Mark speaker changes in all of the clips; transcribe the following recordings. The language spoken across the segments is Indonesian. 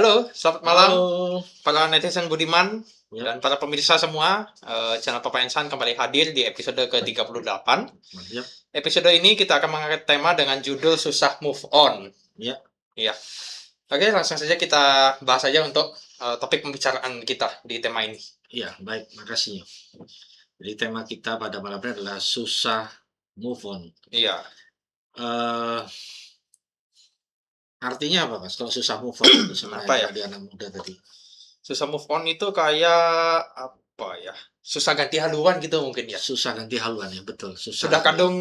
Speaker 1: Halo, selamat malam
Speaker 2: Halo,
Speaker 1: para netizen budiman
Speaker 2: ya,
Speaker 1: dan para pemirsa semua. Channel Papa Insan kembali hadir di episode ke-38.
Speaker 2: ya,
Speaker 1: Episode ini kita akan mengangkat tema dengan judul Susah Move On.
Speaker 2: ya,
Speaker 1: Iya. Oke, langsung saja kita bahas aja untuk topik pembicaraan kita di tema ini.
Speaker 2: ya, baik, makasih. Jadi tema kita pada malam ini adalah susah move on.
Speaker 1: Iya.
Speaker 2: Eh, Artinya apa, Mas? Kalau susah move on itu
Speaker 1: Apa
Speaker 2: sebenarnya
Speaker 1: ya?
Speaker 2: kalau di anak muda tadi.
Speaker 1: Susah move on itu kayak apa ya? Susah ganti haluan gitu mungkin ya.
Speaker 2: Susah ganti haluan ya, betul. Susah.
Speaker 1: Sudah kadung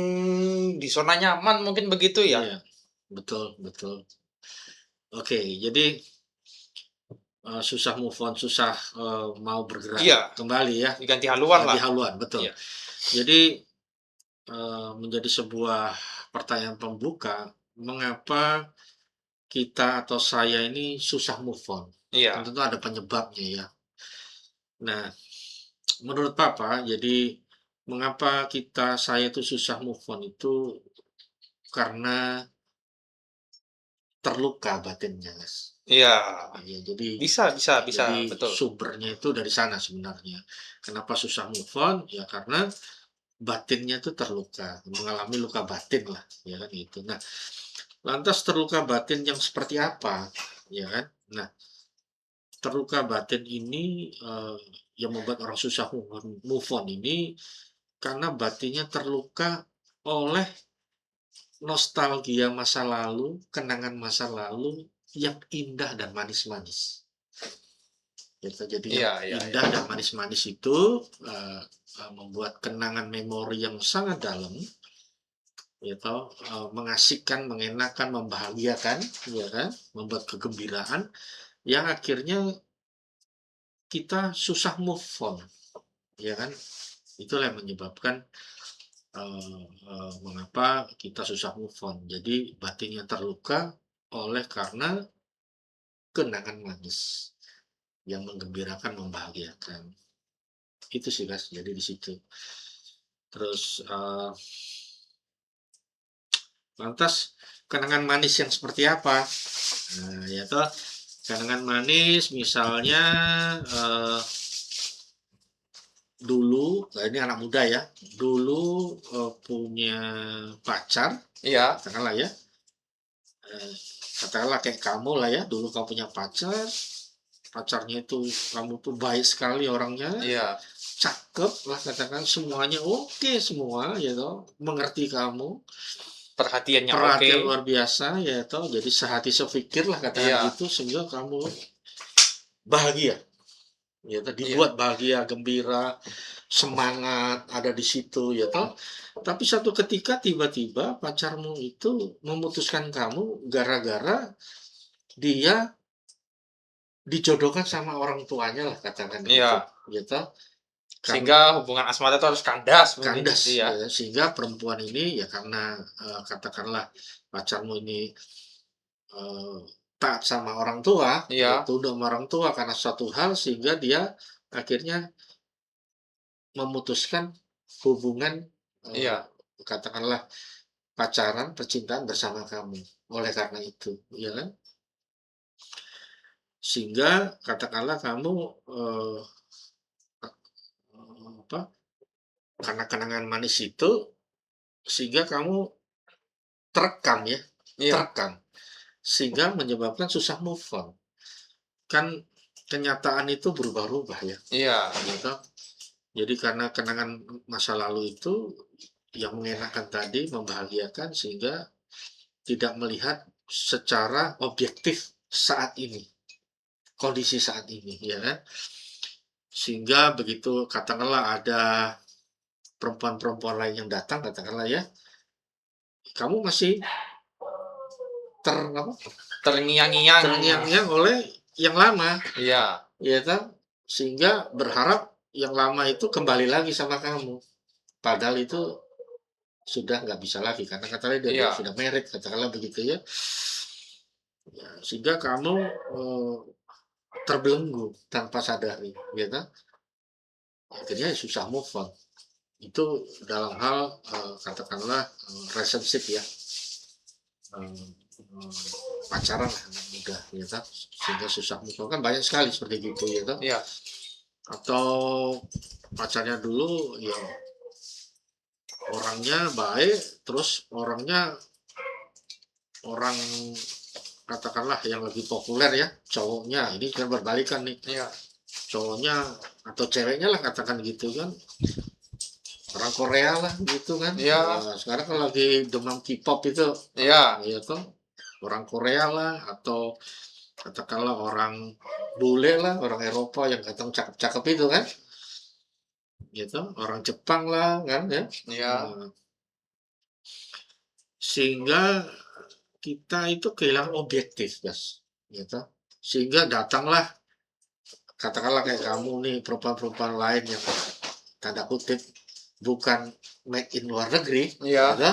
Speaker 1: di zona nyaman mungkin begitu ya.
Speaker 2: Iya, betul, betul. Oke, jadi susah move on, susah mau bergerak
Speaker 1: Iya,
Speaker 2: kembali ya,
Speaker 1: diganti haluan
Speaker 2: ganti
Speaker 1: lah.
Speaker 2: haluan, betul.
Speaker 1: Iya.
Speaker 2: Jadi menjadi sebuah pertanyaan pembuka, mengapa kita atau saya ini susah move on? Kan
Speaker 1: Iya.
Speaker 2: tentu ada penyebabnya ya. Nah, menurut Papa, jadi mengapa saya itu susah move on itu karena terluka batinnya, Mas.
Speaker 1: Iya,
Speaker 2: Ya, jadi
Speaker 1: bisa bisa bisa,
Speaker 2: jadi
Speaker 1: betul.
Speaker 2: sumbernya itu dari sana sebenarnya. Kenapa susah move on? Ya karena batinnya itu terluka, mengalami luka batin lah, ya kan itu. Nah, lantas terluka batin yang seperti apa, ya kan? Nah, terluka batin ini yang membuat orang susah move on ini karena batinnya terluka oleh nostalgia masa lalu, kenangan masa lalu yang indah dan manis-manis. Gitu. Jadi yang
Speaker 1: Iya iya iya.
Speaker 2: indah dan manis-manis itu membuat kenangan memori yang sangat dalam, gitu, mengasihkan, mengenakan, membahagiakan, ya kan, membuat kegembiraan yang akhirnya kita susah move on, ya kan? Itulah yang menyebabkan mengapa kita susah move on. Jadi batinnya terluka oleh karena kenangan manis yang menggembirakan, membahagiakan. Itu sih Mas, jadi di situ. Terus lantas kenangan manis yang seperti apa? Nah, ya toh kenangan manis misalnya dulu, nah ini anak muda ya, dulu punya pacar,
Speaker 1: Iya,
Speaker 2: katakanlah ya, eh, katakanlah kayak kamu lah ya, dulu kamu punya pacar, pacarnya itu kamu tuh baik sekali orangnya,
Speaker 1: iya.
Speaker 2: cakep lah katakan semuanya oke semua ya toh, mengerti kamu,
Speaker 1: Perhatiannya oke.
Speaker 2: perhatian luar biasa ya toh, jadi sehati sepikir lah katakan
Speaker 1: Iya,
Speaker 2: gitu sehingga kamu bahagia, ya toh,
Speaker 1: iya.
Speaker 2: dibuat bahagia, gembira, semangat ada di situ ya toh. Tapi satu ketika tiba-tiba pacarmu itu memutuskan kamu gara-gara dia dijodohkan sama orang tuanya lah katakan gitu,
Speaker 1: Iya.
Speaker 2: ya toh. Karena
Speaker 1: Sehingga hubungan asmara itu harus kandas mungkin
Speaker 2: kandas
Speaker 1: gitu ya.
Speaker 2: ya, sehingga perempuan ini ya karena katakanlah pacarmu ini eh, taat sama orang tua, ya
Speaker 1: Iya,
Speaker 2: tunduk sama orang tua karena suatu hal sehingga dia akhirnya memutuskan hubungan eh,
Speaker 1: iya,
Speaker 2: katakanlah pacaran, percintaan bersama kamu. Oleh karena itu, ya kan? Sehingga katakanlah kamu apa? Karena kenangan manis itu sehingga kamu terekam ya,
Speaker 1: iya,
Speaker 2: terekam sehingga menyebabkan susah move on. Kan kenyataan itu berubah-ubah ya,
Speaker 1: iya,
Speaker 2: gitu. Jadi karena kenangan masa lalu itu yang mengenakan tadi, membahagiakan sehingga tidak melihat secara objektif saat ini, kondisi saat ini, ya kan? Sehingga begitu katakanlah ada perempuan-perempuan lain yang datang, katakanlah ya, kamu masih ter apa,
Speaker 1: terngiang-ngiang.
Speaker 2: terngiang-ngiang oleh yang lama,
Speaker 1: Iya,
Speaker 2: ya kan? Sehingga berharap yang lama itu kembali lagi sama kamu. Padahal itu sudah nggak bisa lagi karena katanya dia
Speaker 1: iya,
Speaker 2: sudah merit katakanlah begitu ya. Ya, sehingga kamu terbelenggu tanpa sadari, ya kan? Akhirnya susah move on. Itu dalam hal katakanlah relationship ya. pacaran lah anak muda, ya kan? Sehingga susah move on, kan banyak sekali seperti gitu, ya kan?
Speaker 1: Iya.
Speaker 2: Atau pacarnya dulu ya orangnya baik, terus orangnya orang katakanlah yang lebih populer ya, cowoknya ini kan berbalikan nih,
Speaker 1: Iya.
Speaker 2: cowoknya atau ceweknya lah katakan gitu kan, orang Korea lah gitu kan.
Speaker 1: Iya.
Speaker 2: Nah, sekarang kan lagi demam K-pop itu,
Speaker 1: Iya.
Speaker 2: ya tuh orang Korea lah atau katakanlah orang bule lah, orang Eropa yang ganteng cakep-cakep itu kan, gitu, orang Jepang lah kan ya.
Speaker 1: Iya.
Speaker 2: Nah, sehingga kita itu kehilangan objektif, guys, gitu. Sehingga datanglah katakanlah kayak kamu nih perempuan-perempuan lain yang tanda kutip bukan made in luar negeri,
Speaker 1: Iya.
Speaker 2: gitu.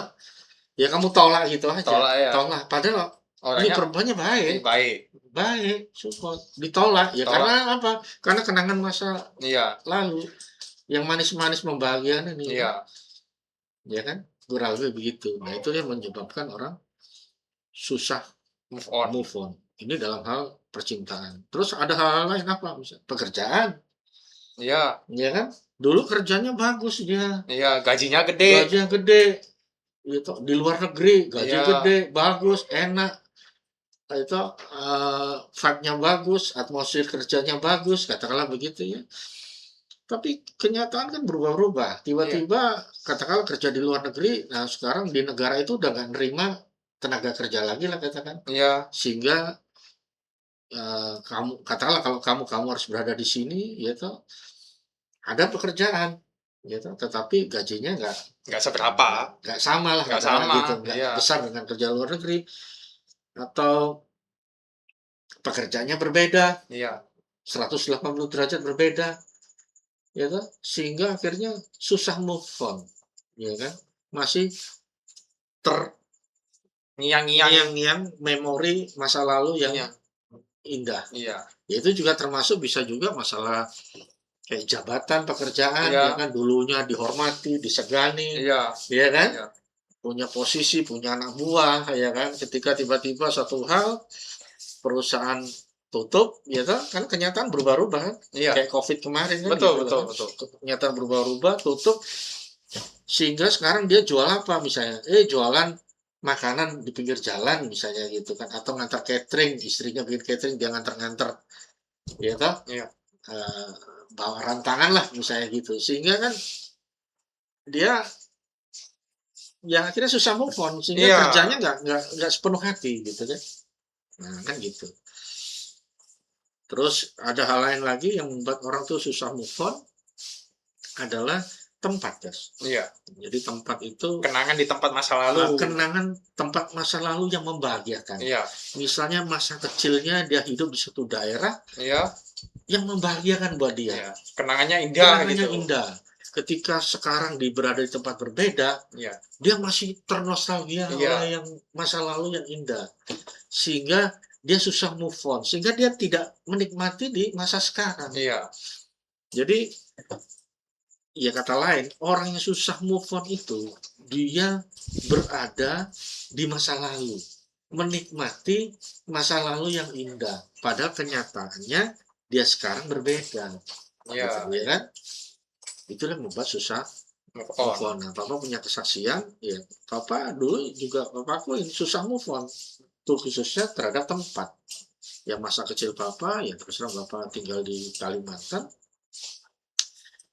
Speaker 2: Ya kamu tolak gitu aja,
Speaker 1: Tolak ya.
Speaker 2: tolak. Padahal ini
Speaker 1: Orangnya
Speaker 2: perempuannya baik,
Speaker 1: baik.
Speaker 2: baik, support, ditolak ya
Speaker 1: Tolak.
Speaker 2: karena apa? Karena kenangan masa
Speaker 1: Iya.
Speaker 2: lalu yang manis-manis membahagiakan ini,
Speaker 1: Iya.
Speaker 2: ya kan? Kurang lebih begitu. Nah itu yang menyebabkan orang susah
Speaker 1: Move on.
Speaker 2: move on. Ini dalam hal percintaan. Terus ada hal lain apa? Misal pekerjaan,
Speaker 1: Iya.
Speaker 2: ya kan? Dulu kerjanya bagus dia,
Speaker 1: Iya. Gajinya gede.
Speaker 2: gajinya gede, gitu. Di luar negeri gaji
Speaker 1: Iya.
Speaker 2: gede, bagus, enak. Itu vibe-nya bagus, atmosfer kerjanya bagus, katakanlah begitu ya. Tapi kenyataan kan berubah-ubah.
Speaker 1: Iya.
Speaker 2: Tiba-tiba katakanlah kerja di luar negeri, nah sekarang di negara itu udah nggak nerima tenaga kerja lagi lah katakan.
Speaker 1: Iya.
Speaker 2: Sehingga kamu katakanlah kalau kamu harus berada di sini, ya toh, ada pekerjaan, gitu, tetapi gajinya
Speaker 1: Nggak seberapa.
Speaker 2: nggak sama lah
Speaker 1: Nggak
Speaker 2: katakanlah
Speaker 1: sama.
Speaker 2: gitu, nggak
Speaker 1: Iya.
Speaker 2: besar dengan kerja luar negeri, atau pekerjaannya berbeda,
Speaker 1: Iya.
Speaker 2: 180 derajat berbeda, ya kan? Sehingga akhirnya susah move on, ya kan? Masih
Speaker 1: Ngiang-ngiang.
Speaker 2: terngiang-ngiang memori masa lalu yang
Speaker 1: Iya.
Speaker 2: indah.
Speaker 1: Iya.
Speaker 2: Ya itu juga termasuk bisa juga masalah kayak jabatan pekerjaan,
Speaker 1: Iya.
Speaker 2: ya kan? Dulunya dihormati, disegani,
Speaker 1: Iya.
Speaker 2: ya kan?
Speaker 1: Iya.
Speaker 2: Punya posisi, punya anak buah, ya kan? Ketika tiba-tiba satu hal perusahaan tutup, ya kan kenyataan berubah-ubah kan?
Speaker 1: Iya.
Speaker 2: Kayak COVID kemarin kan
Speaker 1: Betul,
Speaker 2: gitu
Speaker 1: betul,
Speaker 2: kan.
Speaker 1: betul.
Speaker 2: Kenyataan berubah-ubah, tutup, sehingga sekarang dia jual apa misalnya? Jualan makanan di pinggir jalan misalnya gitu kan, atau ngantar catering, istrinya bikin catering, dia nganter-nganter, ya toh?
Speaker 1: Iya.
Speaker 2: Eee, bawa rantangan lah misalnya gitu. Sehingga kan dia ya akhirnya susah move on, sehingga
Speaker 1: Iya.
Speaker 2: kerjanya nggak sepenuh hati gitu kan. Nah kan gitu. Terus ada hal lain lagi yang membuat orang tuh susah move on adalah tempat, Guys.
Speaker 1: Iya.
Speaker 2: Jadi tempat itu
Speaker 1: Kenangan di tempat masa lalu.
Speaker 2: kenangan tempat masa lalu yang membahagiakan.
Speaker 1: Iya.
Speaker 2: Misalnya masa kecilnya dia hidup di suatu daerah
Speaker 1: Iya.
Speaker 2: yang membahagiakan buat dia.
Speaker 1: Iya. Kenangannya indah
Speaker 2: Kenangannya
Speaker 1: gitu.
Speaker 2: indah. Ketika sekarang berada di tempat berbeda,
Speaker 1: Iya.
Speaker 2: dia masih ternostalgia
Speaker 1: Iya.
Speaker 2: oleh yang masa lalu yang indah. Sehingga dia susah move on, sehingga dia tidak menikmati di masa sekarang.
Speaker 1: Iya.
Speaker 2: Jadi, ya kata lain, orang yang susah move on itu, dia berada di masa lalu, menikmati masa lalu yang indah. Padahal kenyataannya dia sekarang berbeda.
Speaker 1: Iya.
Speaker 2: Gitu, ya kan? Itulah yang membuat susah
Speaker 1: Move
Speaker 2: move
Speaker 1: on.
Speaker 2: on. Nah, Papa punya kesaksian, ya Papa dulu juga Papaku yang susah move on. Itu khususnya terhadap tempat. Ya masa kecil Papa, ya terus terang Bapak tinggal di Kalimantan,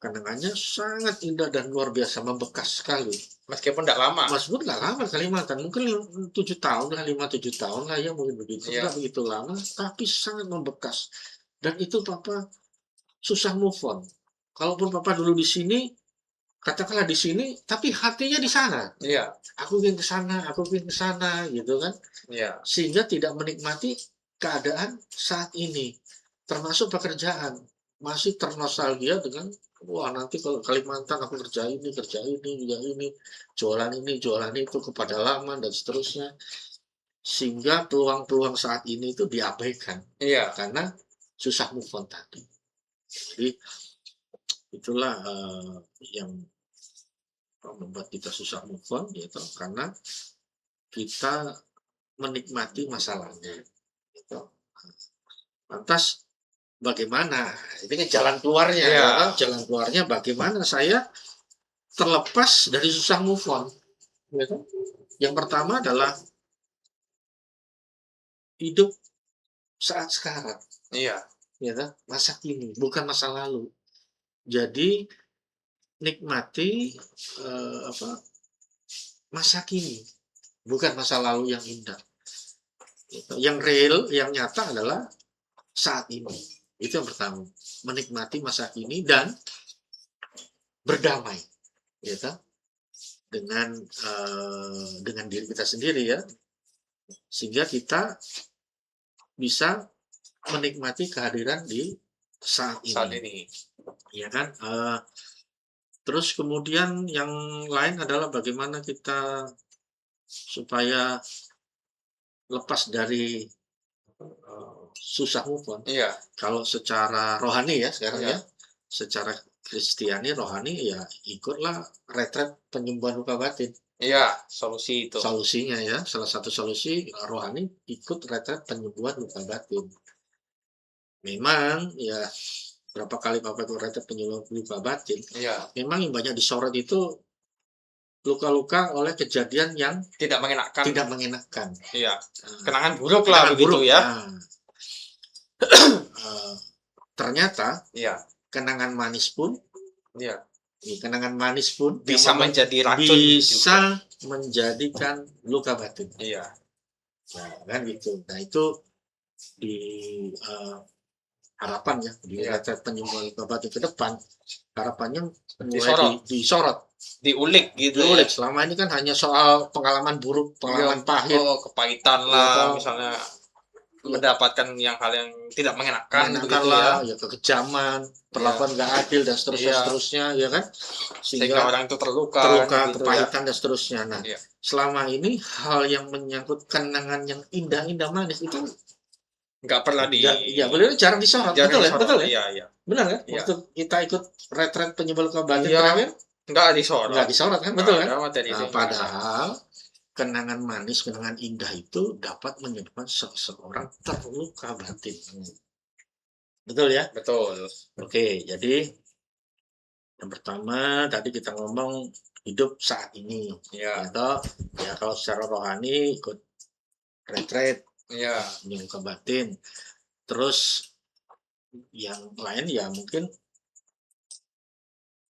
Speaker 2: kenangannya sangat indah dan luar biasa, membekas sekali.
Speaker 1: Meskipun tidak lama.
Speaker 2: Meskipun nggak lama di Kalimantan, mungkin 7 tahun lah, 5-7 tahun lah ya, mungkin begitu.
Speaker 1: Iya.
Speaker 2: Nggak begitu lama, tapi sangat membekas. Dan itu Papa susah move on. Kalaupun Papa dulu di sini, katakanlah di sini, tapi hatinya di sana.
Speaker 1: Iya.
Speaker 2: Aku ingin ke sana, aku ingin ke sana, gitu kan.
Speaker 1: Iya.
Speaker 2: Sehingga tidak menikmati keadaan saat ini. Termasuk pekerjaan. Masih ternostalgia dengan, wah nanti kalau Kalimantan aku kerja ini, kerja ini, jualan itu ke pedalaman dan seterusnya. Sehingga peluang-peluang saat ini itu diabaikan.
Speaker 1: Iya.
Speaker 2: Karena susah move on tadi. Jadi itulah yang membuat kita susah move on, gitu, karena kita menikmati masalahnya. Gitu. Lantas bagaimana? Ini kan jalan keluarnya,
Speaker 1: Iya.
Speaker 2: ya kan? Jalan keluarnya bagaimana saya terlepas dari susah move on. Ya kan? Yang pertama adalah hidup saat sekarang,
Speaker 1: Iya.
Speaker 2: ya kan? Masa kini, bukan masa lalu. Jadi nikmati masa kini, bukan masa lalu yang indah. Gitu. Yang real, yang nyata adalah saat ini. Itu yang pertama, menikmati masa kini dan berdamai, gitu, dengan diri kita sendiri ya, sehingga kita bisa menikmati kehadiran di saat
Speaker 1: Saat
Speaker 2: ini,
Speaker 1: ini.
Speaker 2: ya kan? Terus kemudian yang lain adalah bagaimana kita supaya lepas dari susah move on.
Speaker 1: Iya.
Speaker 2: Kalau secara rohani ya sekarang
Speaker 1: Iya.
Speaker 2: ya, secara Kristiani rohani ya ikutlah retret penyembuhan luka batin.
Speaker 1: Iya, solusi itu.
Speaker 2: Solusinya ya, salah satu solusi rohani ikut retret penyembuhan luka batin. Memang ya berapa kali Bapak ikut retret penyembuhan luka batin,
Speaker 1: Iya.
Speaker 2: memang yang banyak disorot itu luka-luka oleh kejadian yang
Speaker 1: Tidak mengenakan.
Speaker 2: tidak mengenakan.
Speaker 1: Iya.
Speaker 2: Nah,
Speaker 1: Kenangan buruk lah
Speaker 2: kenangan
Speaker 1: begitu
Speaker 2: buruk.
Speaker 1: ya.
Speaker 2: Nah, ternyata
Speaker 1: Iya.
Speaker 2: kenangan manis pun,
Speaker 1: Iya.
Speaker 2: kenangan manis pun
Speaker 1: Bisa
Speaker 2: yang
Speaker 1: menjadi racun
Speaker 2: bisa
Speaker 1: juga.
Speaker 2: menjadikan luka batin.
Speaker 1: Iya.
Speaker 2: Nah, kan gitu. Nah, itu di harapan ya, di
Speaker 1: Iya.
Speaker 2: retret penyembuhan luka batin ke depan, harapannya mulai
Speaker 1: Disorot.
Speaker 2: disorot,
Speaker 1: Diulik gitu
Speaker 2: diulik.
Speaker 1: ya.
Speaker 2: Selama ini kan hanya soal pengalaman buruk, pengalaman
Speaker 1: Iya.
Speaker 2: pahit,
Speaker 1: Oh, kepahitan
Speaker 2: ya
Speaker 1: lah
Speaker 2: kan?
Speaker 1: misalnya
Speaker 2: Ya,
Speaker 1: mendapatkan yang hal yang tidak mengenakan
Speaker 2: mengenakan
Speaker 1: begitu
Speaker 2: lah,
Speaker 1: ya.
Speaker 2: ya kekejaman,
Speaker 1: Iya.
Speaker 2: perlakuan nggak adil dan seterusnya,
Speaker 1: Iya.
Speaker 2: seterusnya, ya kan?
Speaker 1: Sehingga
Speaker 2: Sehingga
Speaker 1: orang itu terluka
Speaker 2: terluka,
Speaker 1: gitu ya.
Speaker 2: kepahitan dan seterusnya. Nah,
Speaker 1: Iya.
Speaker 2: selama ini hal yang menyangkut kenangan yang indah-indah manis itu
Speaker 1: Nggak pernah
Speaker 2: ya boleh jarang disorot,
Speaker 1: jarang
Speaker 2: betul ya,
Speaker 1: disorot.
Speaker 2: betul ya,
Speaker 1: Iya, iya.
Speaker 2: benar kan?
Speaker 1: Iya.
Speaker 2: Waktu kita ikut retret penyembuhan luka batin
Speaker 1: Iya.
Speaker 2: terakhir,
Speaker 1: Nggak disorot.
Speaker 2: nggak disorot kan,
Speaker 1: Nggak
Speaker 2: betul kan?
Speaker 1: ada materi itu
Speaker 2: Nah,
Speaker 1: yang nggak ada.
Speaker 2: padahal kenangan manis, kenangan indah itu dapat menyebabkan seseorang terluka batin. Betul ya?
Speaker 1: Betul.
Speaker 2: Oke, jadi yang pertama tadi kita ngomong hidup saat ini,
Speaker 1: Iya.
Speaker 2: atau ya kalau secara rohani ikut retret
Speaker 1: Iya.
Speaker 2: luka batin. Terus yang lain ya mungkin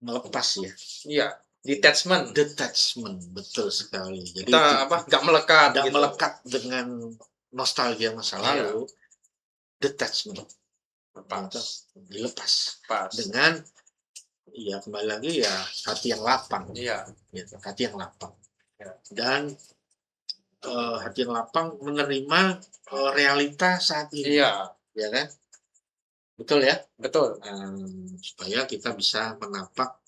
Speaker 2: melepas ya,
Speaker 1: Iya. Detachment.
Speaker 2: detachment, betul sekali. Jadi
Speaker 1: Kita nggak melekat
Speaker 2: tidak
Speaker 1: gitu.
Speaker 2: melekat dengan nostalgia masa
Speaker 1: Iya.
Speaker 2: lalu, detachment,
Speaker 1: Lepas.
Speaker 2: dilepas
Speaker 1: Pas.
Speaker 2: dengan ya kembali lagi ya hati yang lapang,
Speaker 1: Iya.
Speaker 2: gitu, hati yang lapang.
Speaker 1: Ya.
Speaker 2: Dan hati yang lapang menerima realita saat ini,
Speaker 1: Iya.
Speaker 2: ya kan? Betul ya?
Speaker 1: Betul.
Speaker 2: Supaya kita bisa menapak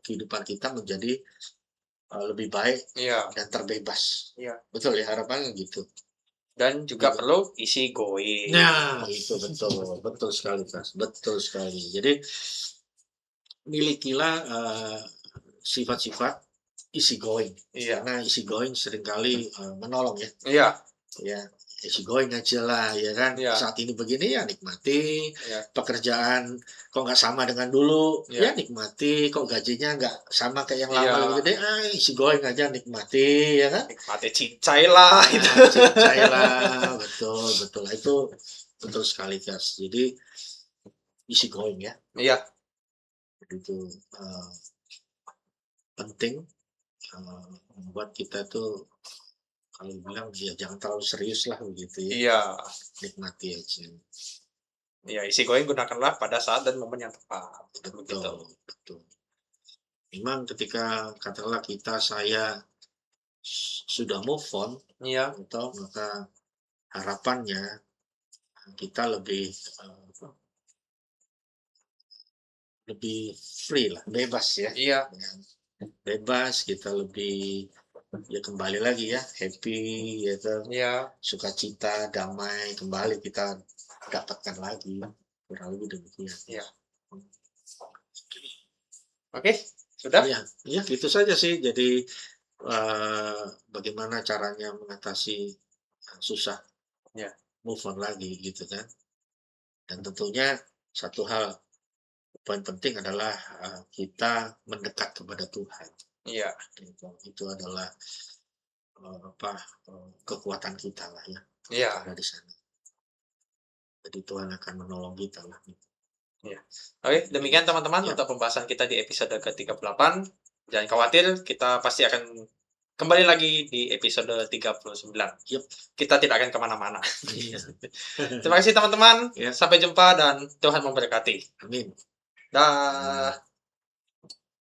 Speaker 2: kehidupan kita menjadi lebih baik
Speaker 1: Iya.
Speaker 2: dan terbebas.
Speaker 1: Iya.
Speaker 2: Betul ya, harapannya gitu.
Speaker 1: Dan juga
Speaker 2: Gitu.
Speaker 1: perlu isi going.
Speaker 2: Nah, itu betul, betul sekali, Mas. Betul sekali. Jadi milikilah sifat-sifat easy going.
Speaker 1: Iya.
Speaker 2: Karena easy going seringkali menolong ya.
Speaker 1: Iya.
Speaker 2: Ya, easy going aja lah, ya kan.
Speaker 1: Iya.
Speaker 2: Saat ini begini ya nikmati.
Speaker 1: Iya.
Speaker 2: Pekerjaan kok nggak sama dengan dulu,
Speaker 1: Iya.
Speaker 2: ya nikmati. Kok gajinya nggak sama kayak yang
Speaker 1: Iya.
Speaker 2: lama lebih gede, easy going aja, nikmati, ya kan.
Speaker 1: Nikmati cincai lah itu.
Speaker 2: Nah, cincai lah, betul, betul. Itu betul sekali, Gas. Jadi easy going ya.
Speaker 1: Iya.
Speaker 2: Itu penting membuat kita tuh kalau bilang ya jangan terlalu serius lah begitu ya.
Speaker 1: Iya.
Speaker 2: Nikmati aja.
Speaker 1: Iya, isi going gunakanlah pada saat dan momen yang tepat. Begitu.
Speaker 2: Betul, betul. Memang ketika katakanlah saya sudah move on,
Speaker 1: Iya.
Speaker 2: atau maka harapannya kita lebih free lah, bebas ya.
Speaker 1: Iya.
Speaker 2: Bebas, kita lebih ya kembali lagi ya, happy gitu.
Speaker 1: Iya.
Speaker 2: Sukacita, damai kembali kita dapatkan lagi. Kurang lebih demikian.
Speaker 1: Iya. Oke, sudah?
Speaker 2: Ya, gitu saja sih. Jadi bagaimana caranya mengatasi susah
Speaker 1: Ya.
Speaker 2: move on lagi gitu kan. Dan tentunya satu hal, poin penting adalah, kita mendekat kepada Tuhan,
Speaker 1: Iya,
Speaker 2: gitu. Itu adalah, kekuatan kita lah ya,
Speaker 1: iya,
Speaker 2: ada di sana. Jadi Tuhan akan menolong kita lah.
Speaker 1: iya. Oke, demikian teman-teman
Speaker 2: Ya.
Speaker 1: untuk pembahasan kita di episode ke-38. Jangan khawatir, kita pasti akan kembali lagi di episode 39.
Speaker 2: Yup.
Speaker 1: Kita tidak akan kemana-mana.
Speaker 2: Iya.
Speaker 1: Terima kasih teman-teman.
Speaker 2: Ya.
Speaker 1: Sampai jumpa dan Tuhan memberkati.
Speaker 2: Amin.
Speaker 1: Dah.